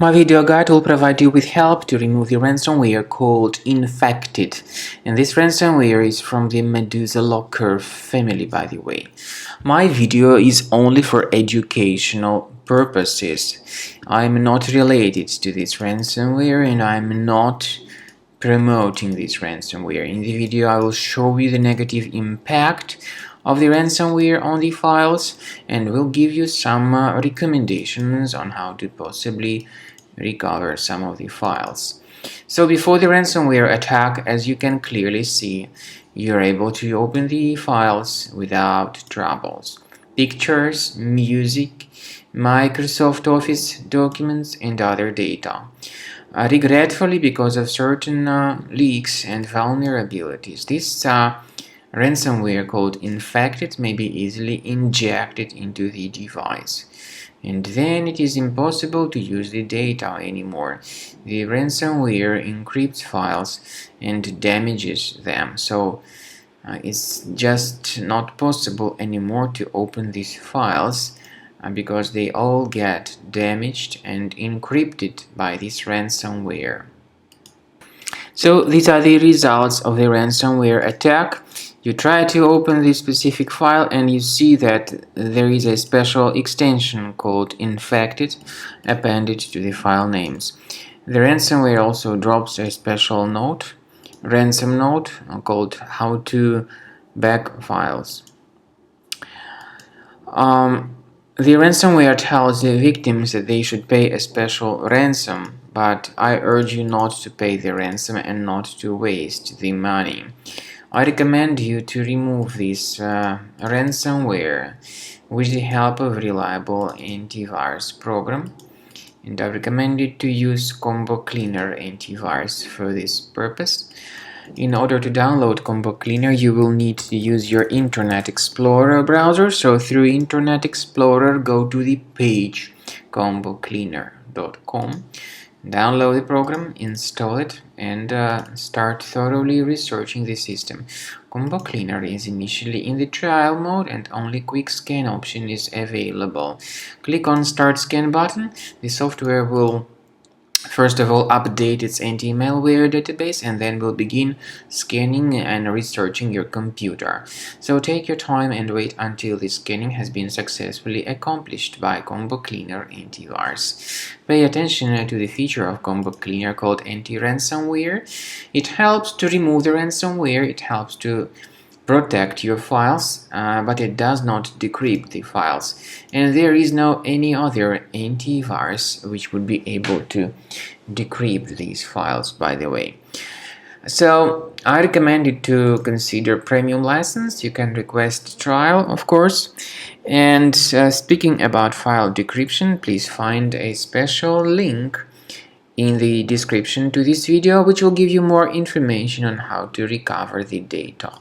My video guide will provide you with help to remove the ransomware called Infected, and this ransomware is from the Medusa Locker family, by the way. My video is only for educational purposes. I'm not related to this ransomware and I'm not promoting this ransomware. In the video I will show you the negative impact of the ransomware on the files and will give you some recommendations on how to possibly recover some of the files. So before the ransomware attack, as you can clearly see, you're able to open the files without troubles. Pictures, music, Microsoft Office documents and other data. Regretfully, because of certain leaks and vulnerabilities, this ransomware called Infected may be easily injected into the device. And then it is impossible to use the data anymore. The ransomware encrypts files and damages them. So it's just not possible anymore to open these files because they all get damaged and encrypted by this ransomware. So these are the results of the ransomware attack. You try to open this specific file and you see that there is a special extension called Infected appended to the file names. The ransomware also drops a special note, ransom note, called How to Back Files. The ransomware tells the victims that they should pay a special ransom, but I urge you not to pay the ransom and not to waste the money. I recommend you to remove this ransomware with the help of reliable antivirus program, and I recommend you to use Cleaner Antivirus for this purpose. In order to download Cleaner, you will need to use your Internet Explorer browser. So through Internet Explorer, go to the page combocleaner.com, download the program, install it, and start thoroughly researching the system. Cleaner is initially in the trial mode and only quick scan option is available. Click on Start Scan button. The software will first of all update its anti-malware database and then will begin scanning and researching your computer. So take your time and wait until the scanning has been successfully accomplished by Cleaner Antivirus. Pay attention to the feature of Cleaner called anti-ransomware. It helps to remove the ransomware, it helps to protect your files, but it does not decrypt the files, and there is no any other antivirus which would be able to decrypt these files, by the way. So I recommend you to consider premium license. You can request trial, of course. And speaking about file decryption, please find a special link in the description to this video which will give you more information on how to recover the data.